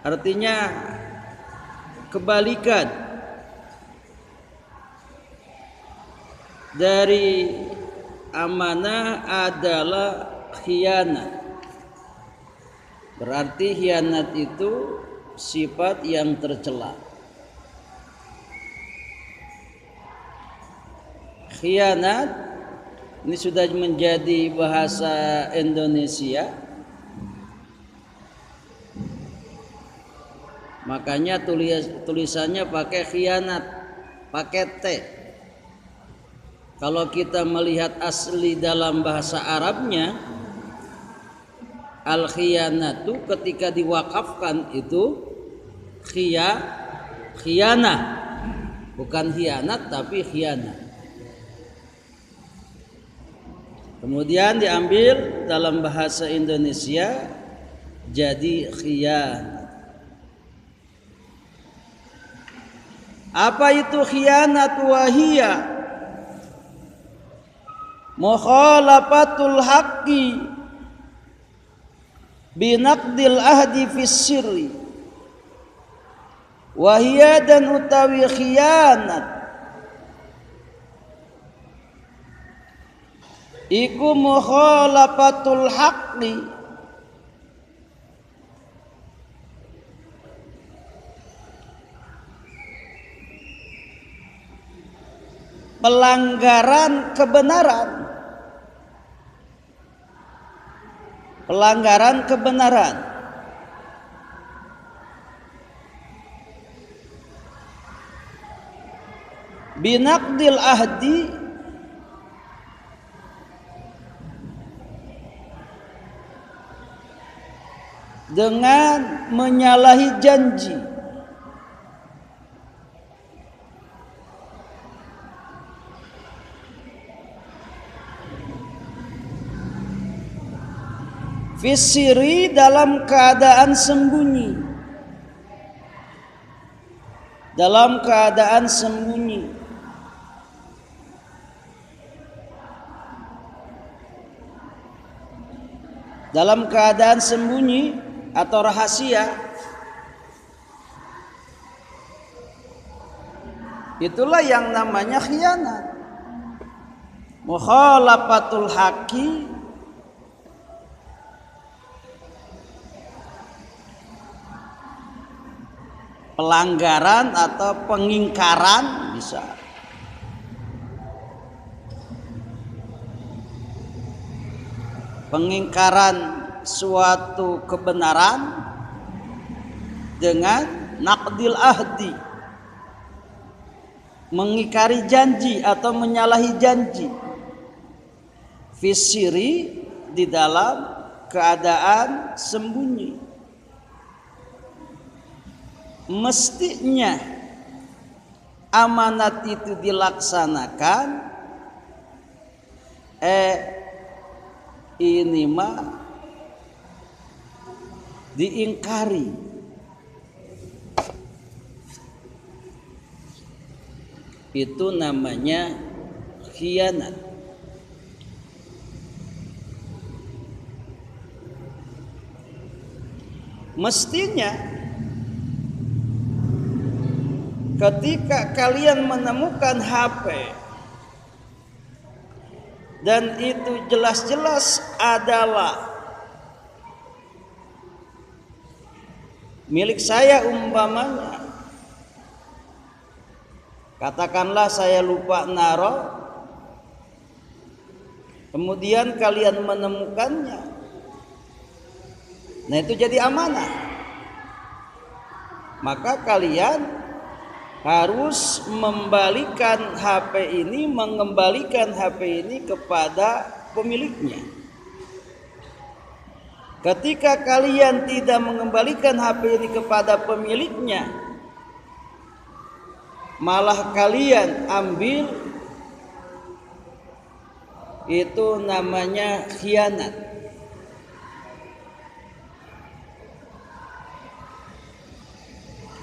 artinya kebalikan dari amanah adalah khianat. Berarti khianat itu sifat yang tercela. Khianat ini sudah menjadi bahasa Indonesia. Makanya tulisannya pakai khianat, pakai T. Kalau kita melihat asli dalam bahasa Arabnya, al-khiyanatu ketika diwakafkan itu khiyanah, bukan khianat tapi khianah. Kemudian diambil dalam bahasa Indonesia jadi khianat. Apa itu khianat? Wahia mukhalafatul haqqi binaqdil ahdi fis sirri. Wahia dan utawi khianat iku mukhalafatul haqqi, pelanggaran kebenaran, pelanggaran kebenaran, binaqdil ahdi, dengan menyalahi janji, fisiri dalam keadaan sembunyi, dalam keadaan sembunyi, dalam keadaan sembunyi atau rahasia. Itulah yang namanya khianat. Mukhalafatul haqqi, pelanggaran atau pengingkaran bisa. Pengingkaran suatu kebenaran dengan naqdil ahdi, mengingkari janji atau menyalahi janji, fisiri di dalam keadaan sembunyi. Mestinya amanat itu dilaksanakan, ini mah diingkari. Itu namanya khianat. Mestinya ketika kalian menemukan HP dan itu jelas-jelas adalah milik saya, umpamanya katakanlah saya lupa naruh, kemudian kalian menemukannya, nah itu jadi amanah. Maka kalian harus mengembalikan HP ini kepada pemiliknya. Ketika kalian tidak mengembalikan HP ini kepada pemiliknya, malah kalian ambil, itu namanya khianat.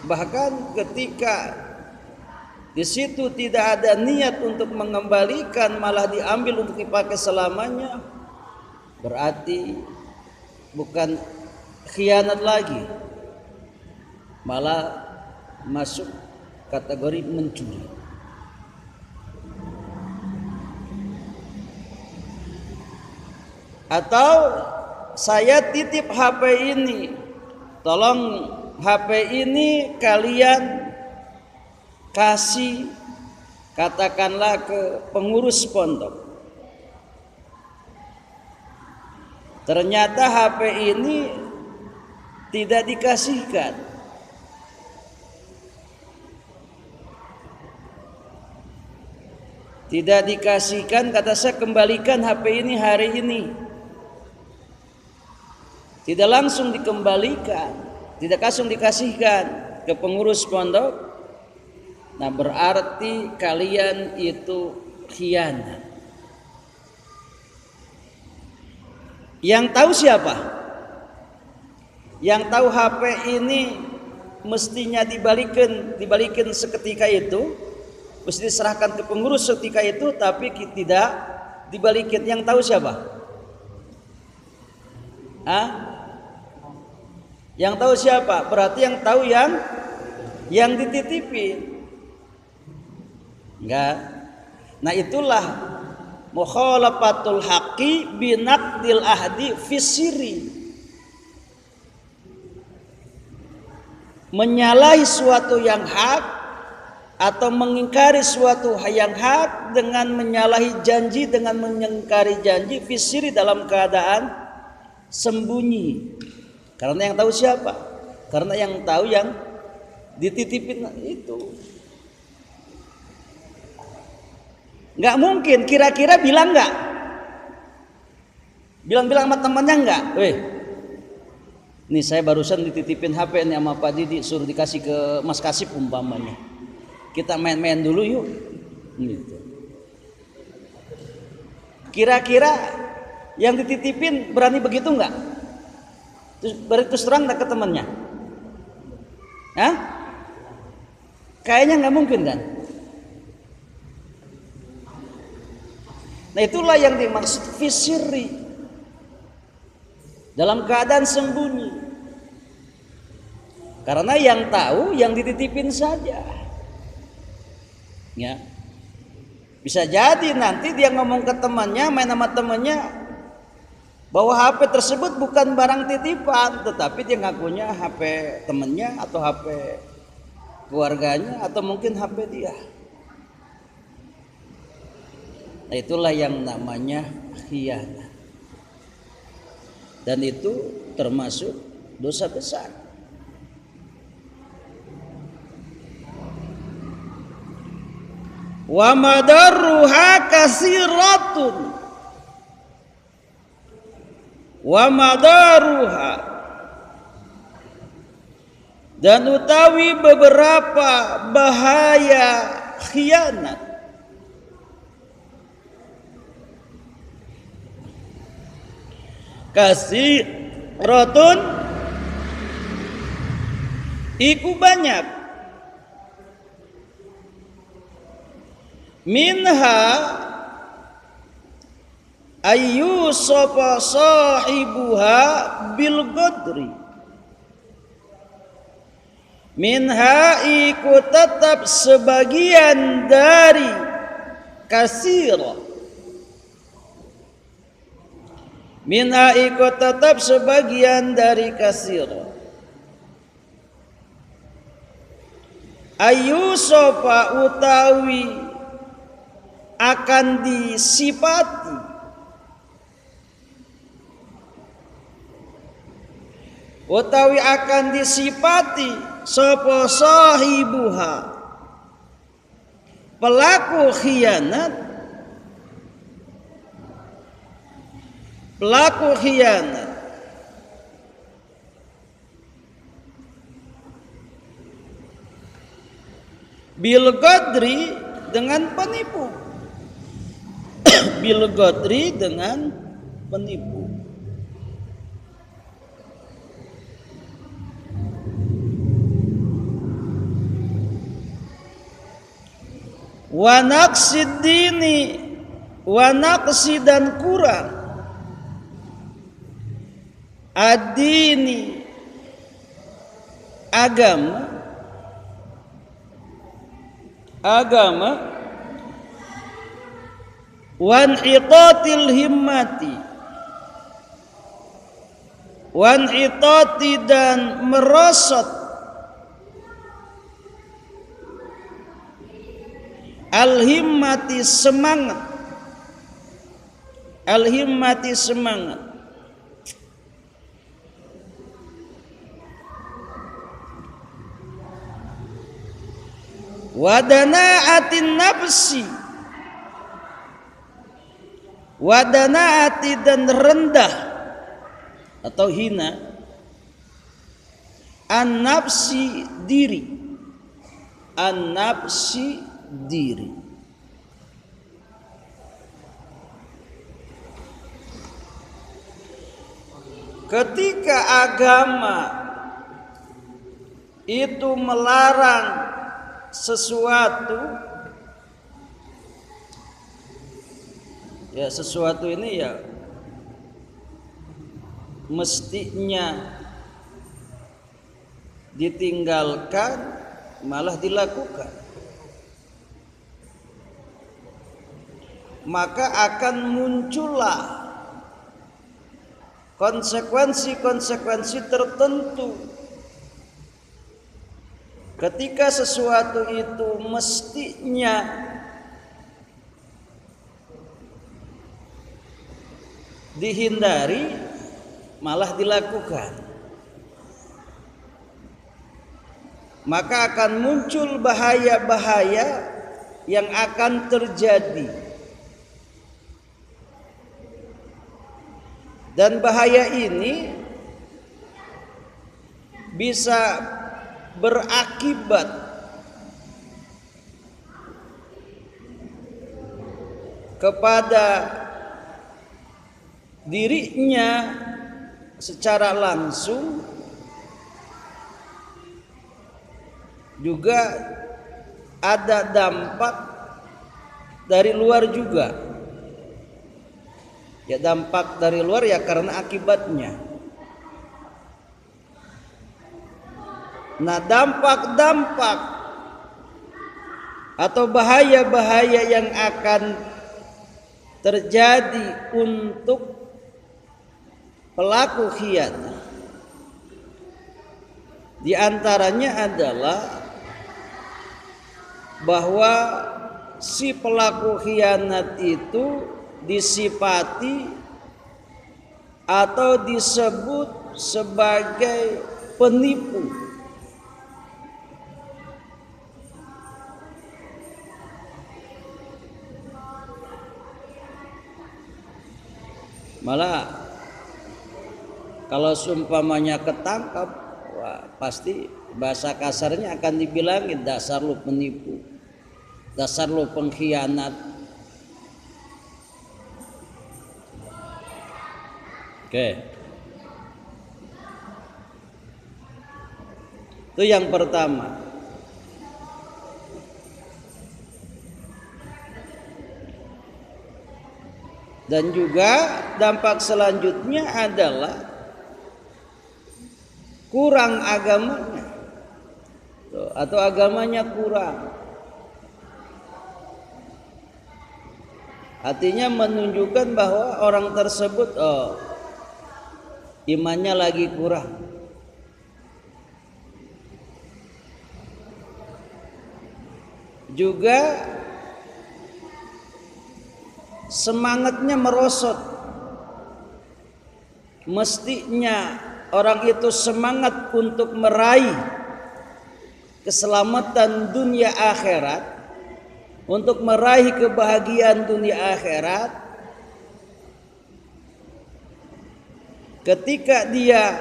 Bahkan ketika di situ tidak ada niat untuk mengembalikan, malah diambil untuk dipakai selamanya, berarti bukan khianat lagi, malah masuk kategori mencuri. Atau saya titip HP ini, tolong HP ini kalian kasih katakanlah ke pengurus pondok. Ternyata HP ini tidak dikasihkan. Tidak dikasihkan, kata saya kembalikan HP ini hari ini. Tidak langsung dikembalikan, tidak langsung dikasihkan ke pengurus pondok. Nah, berarti kalian itu khianat. Yang tahu siapa? Yang tahu HP ini mestinya dibalikin seketika itu, mesti diserahkan ke pengurus seketika itu, tapi tidak dibalikin. Yang tahu siapa? Yang tahu siapa? Berarti yang tahu yang dititipin. Enggak. Nah, itulah mukhalafatul haqqi binaqdil ahdi fisiri. Menyalahi suatu yang hak atau mengingkari suatu yang hak dengan menyalahi janji, dengan mengingkari janji fisiri dalam keadaan sembunyi. Karena yang tahu siapa? Karena yang tahu yang dititipin itu. Nggak mungkin, kira-kira bilang nggak? Bilang-bilang sama temannya nggak? Nih saya barusan dititipin HP nih sama Pak Didi, suruh dikasih ke Mas Kasip umpamanya. Kita main-main dulu yuk. Gitu. Kira-kira yang dititipin berani begitu nggak? Terus terang nggak ke temannya? Kayaknya nggak mungkin kan? Nah, itulah yang dimaksud fisiri, dalam keadaan sembunyi. Karena yang tahu yang dititipin saja. Ya. Bisa jadi nanti dia ngomong ke temannya, main sama temannya, bahwa HP tersebut bukan barang titipan, tetapi dia ngakunya HP temannya atau HP keluarganya atau mungkin HP dia. Nah, itulah yang namanya khianat. Dan itu termasuk dosa besar. Wa madarruha kasiratun. Wa madaruha, dan utawi beberapa bahaya khianat. Kasiratun iku banyak. Minha ayyusofa sahibuha bil qadri. Minha iku tetap sebagian dari kasira. Minha iku tetap sebagian dari kasira. Ayyusofa utawi akan disifati, utawi akan disifati sapa sahibuha, pelaku khianat, pelaku khianat, bil qadri, dengan penipu. Bil qadri, dengan penipu. Wa naqsid dini, wa naqsi, dan kurang ad-dini, agama wanhitatil himmati, wanhitati dan merosot, al-himmati semangat, al-himmati semangat, wadanaatin nafsi, wadanaati dan rendah atau hina, an-nafsi diri, an-nafsi diri. Ketika agama itu melarang sesuatu, ya sesuatu ini ya mestinya ditinggalkan malah dilakukan, maka akan muncullah konsekuensi-konsekuensi tertentu. Ketika sesuatu itu mestinya dihindari malah dilakukan, maka akan muncul bahaya-bahaya yang akan terjadi. Dan bahaya ini bisa berakibat kepada dirinya secara langsung, juga ada dampak dari luar juga. Ya dampak dari luar ya karena akibatnya. Nah, dampak-dampak atau bahaya-bahaya yang akan terjadi untuk pelaku khianat di antaranya adalah bahwa si pelaku khianat itu disifati atau disebut sebagai penipu. Malah kalau seumpamanya ketangkap, wah, pasti bahasa kasarnya akan dibilangin dasar lu penipu, dasar lu pengkhianat. Oke. Itu yang pertama. Dan juga dampak selanjutnya adalah kurang agamanya atau agamanya kurang. Artinya menunjukkan bahwa orang tersebut imannya lagi kurang. Juga semangatnya merosot. Mestinya orang itu semangat untuk meraih keselamatan dunia akhirat, untuk meraih kebahagiaan dunia akhirat. Ketika dia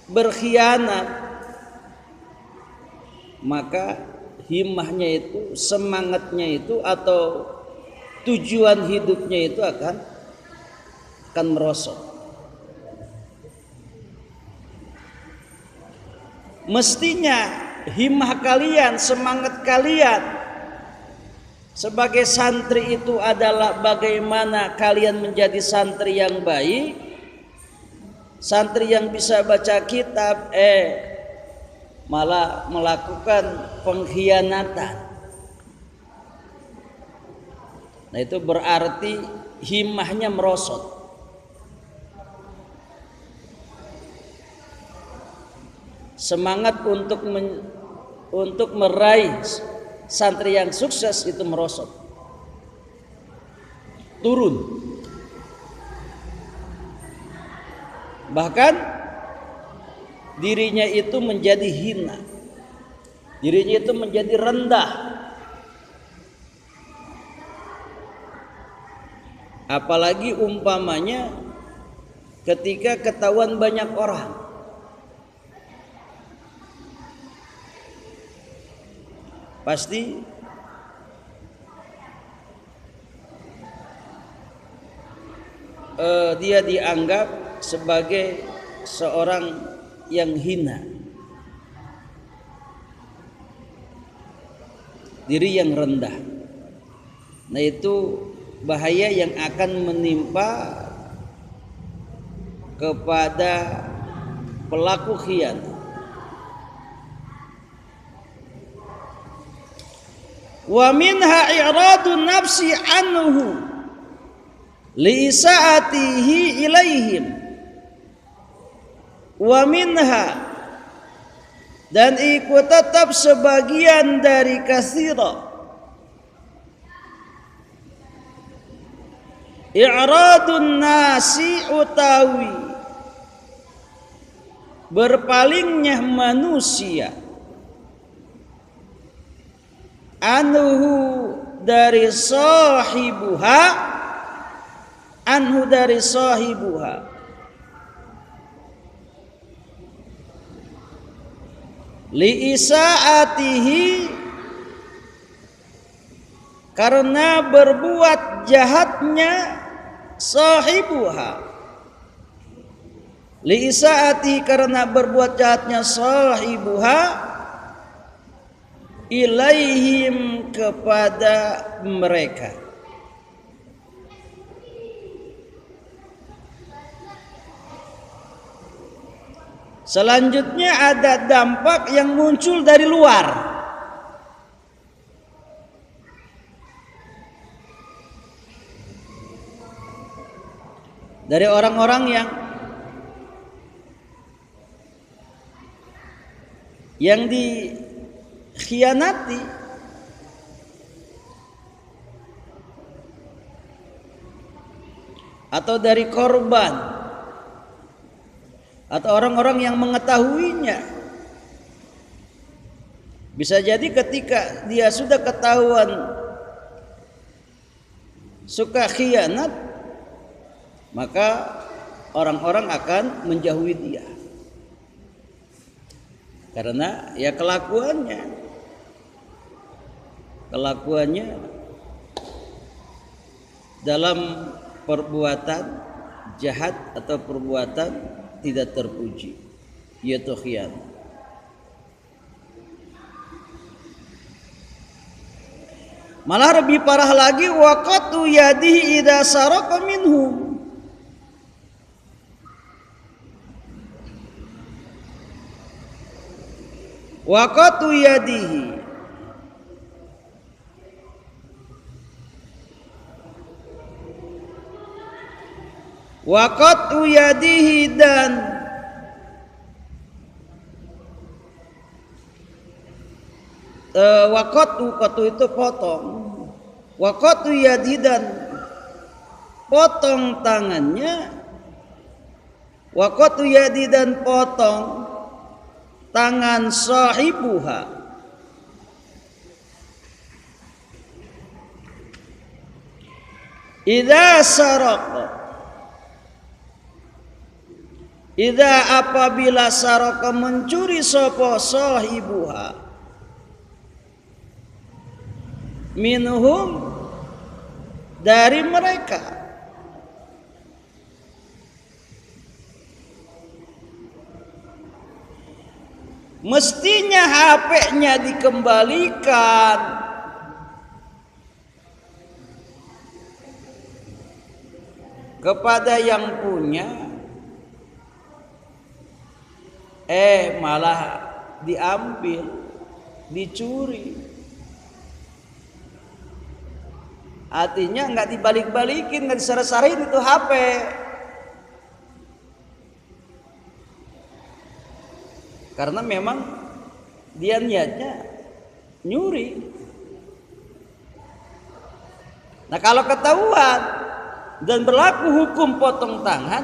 berkhianat, maka himmahnya itu, semangatnya itu atau tujuan hidupnya itu akan merosot. Mestinya himmah kalian, semangat kalian sebagai santri itu adalah bagaimana kalian menjadi santri yang baik, santri yang bisa baca kitab, malah melakukan pengkhianatan. Nah, itu berarti himmahnya merosot. Semangat untuk meraih santri yang sukses itu merosot, turun. Bahkan dirinya itu menjadi hina, dirinya itu menjadi rendah. Apalagi umpamanya ketika ketahuan banyak orang, pasti dia dianggap sebagai seorang yang hina, diri yang rendah. Nah, itu bahaya yang akan menimpa kepada pelaku khianat. Wa minha i'radun nafsi anhu li isaatihi ilaihim. Wa minha, dan ikut tetap sebagian dari katsira, i'radun nasi utawi berpalingnya manusia, anhu dari sahibuha, anhu dari sahibuha, li isaatihi, karena berbuat jahatnya sahibuha, li isaatihi, karena berbuat jahatnya sahibuha, ilaihim, kepada mereka. Selanjutnya ada dampak yang muncul dari luar. Dari orang-orang yang dikhianati, atau dari korban, atau orang-orang yang mengetahuinya. Bisa jadi ketika dia sudah ketahuan suka khianat, maka orang-orang akan menjauhi dia, karena ya kelakuannya dalam perbuatan jahat atau perbuatan tidak terpuji, yaitu khianat. Malah lebih parah lagi, waqatu yadihi idza saraka minhum, waqatu yadihi, waqatu yadihi, dan waqatu itu potong, waqatu yadihi, dan potong tangannya, waqatu yadihi, dan potong tangan sahibuha, idza saraka, idza apabila saraka mencuri sapa sahibuha, minhum dari mereka, mestinya HP-nya dikembalikan kepada yang punya, malah diambil, dicuri. Artinya nggak dibalik-balikin, nggak disarah-sarahin itu HP. Karena memang dia niatnya nyuri. Nah kalau ketahuan dan berlaku hukum potong tangan,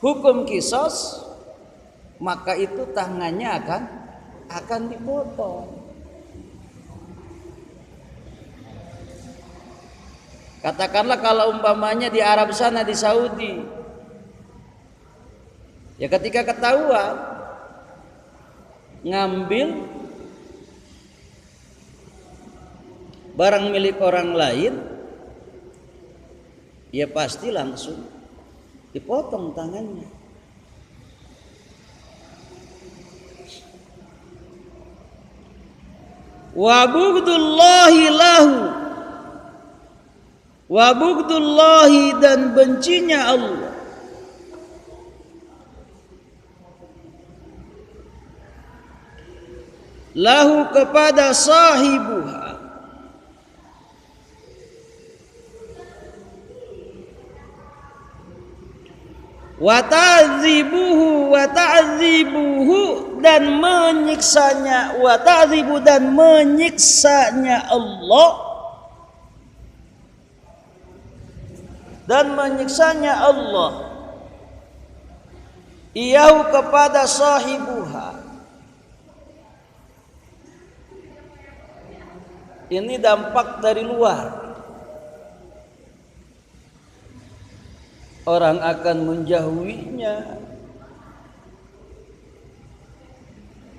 hukum kisos, maka itu tangannya akan dipotong. Katakanlah kalau umpamanya di Arab sana, di Saudi, ya ketika ketahuan ngambil barang milik orang lain, ya pasti langsung dipotong tangannya. Wa bugdullahi lahu, wa bugdullahi, dan bencinya Allah lahu, kepada sahibuha, wa ta'dzibuhu, wa ta'dzibuhu, dan menyiksanya, wa ta'dzibu, dan menyiksanya Allah, dan menyiksanya Allah iyahu, kepada sahibuha. Ini dampak dari luar. Orang akan menjauhinya.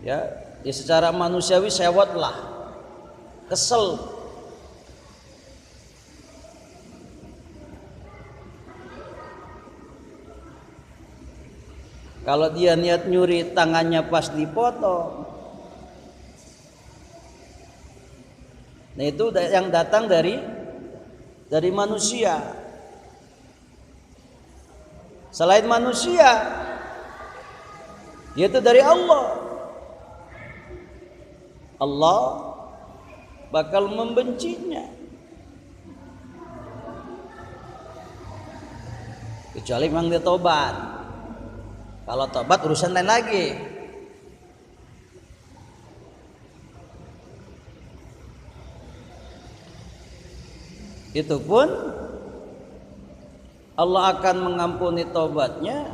Ya secara manusiawi sewotlah, kesel. Kalau dia niat nyuri, tangannya pas dipotong. Nah itu yang datang dari manusia. Selain manusia, yaitu dari Allah. Allah bakal membencinya. Kecuali memang dia tobat. Kalau tobat urusan lain lagi. Itu pun Allah akan mengampuni tobatnya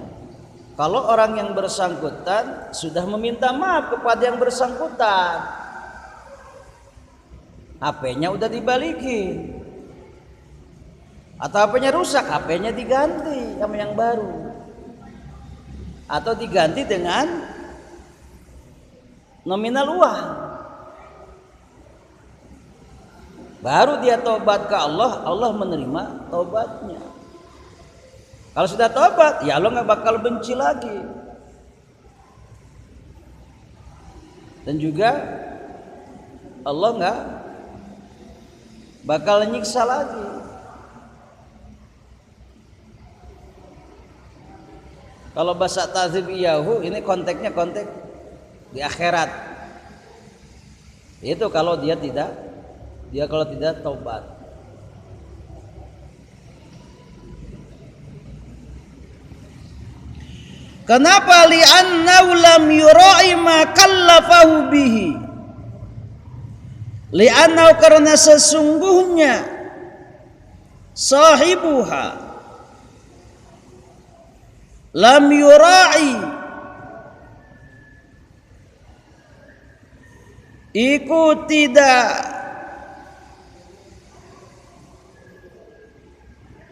kalau orang yang bersangkutan sudah meminta maaf kepada yang bersangkutan. HP-nya udah dibalikin, atau HP-nya rusak, HP-nya diganti sama yang baru, atau diganti dengan nominal uang. Baru dia tobat ke Allah, Allah menerima tobatnya. Kalau sudah tobat, ya Allah nggak bakal benci lagi. Dan juga Allah nggak bakal nyiksa lagi. Kalau bahasa ta'dzib iyahu, ini konteksnya konteks di akhirat. Itu kalau dia kalau tidak taubat. Kenapa? Li'annahu lam yura'i ma kallafahu bihi. Li'annahu, karena sesungguhnya sahibuha lam yura'i, iku tidak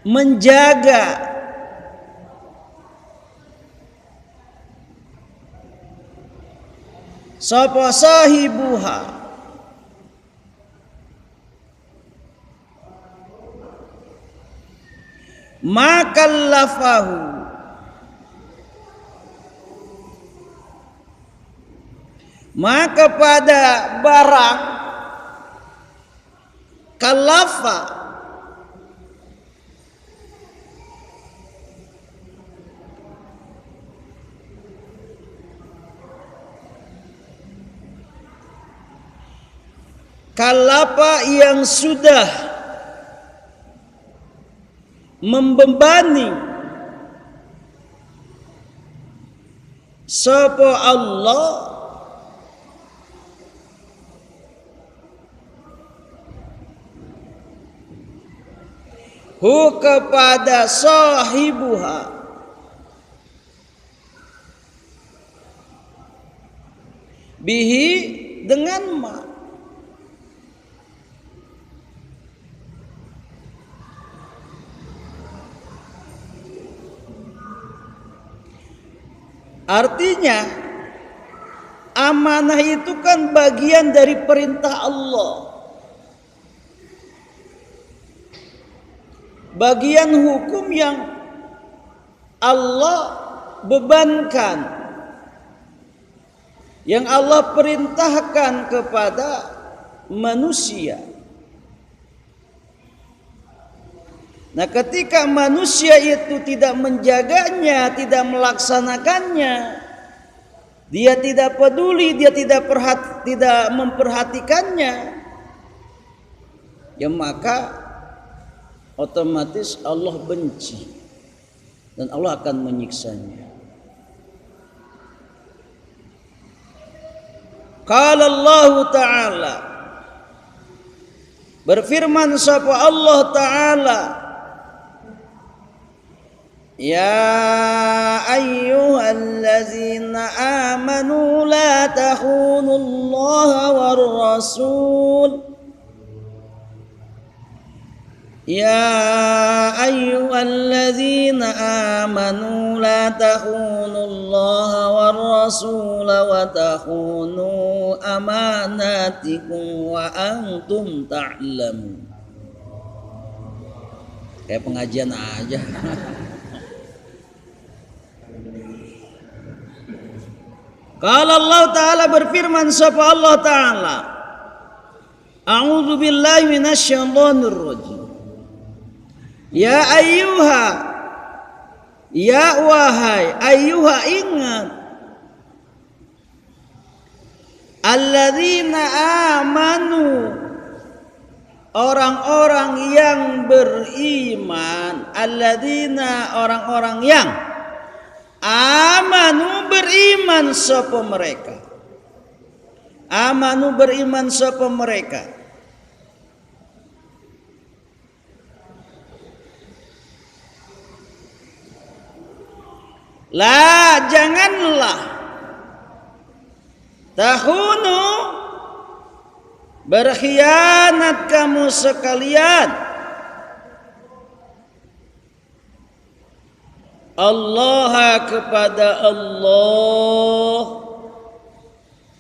menjaga sapa sahibuha makallafahu, maka pada barang kallafa, kalapa yang sudah membebani sapa Allah hu kepada sahibuha bihi dengan ma. Artinya amanah itu kan bagian dari perintah Allah, bagian hukum yang Allah bebankan, yang Allah perintahkan kepada manusia. Nah, ketika manusia itu tidak menjaganya, tidak melaksanakannya, dia tidak peduli, dia tidak memperhatikannya, ya maka otomatis Allah benci dan Allah akan menyiksanya. Qala Allah Ta'ala, berfirman sapa Allah Ta'ala, ya ayyuhallazina amanu la takhunullaha war rasul. Ya ayyuhallazina amanu la takhunullaha war rasul wa takhunu amanatikum wa antum ta'lamun. Kayak pengajian aja. Kalau Allah Ta'ala berfirman sapa Allah Ta'ala, A'udzu billahi minasyaitonir rajim. Ya ayyuha, ya wahai, ayyuha ingat, alladzina amanu, orang-orang yang beriman, alladzina, orang-orang yang amanu beriman sapa mereka, amanu beriman sapa mereka. La, janganlah tahunu berkhianat kamu sekalian Allah kepada Allah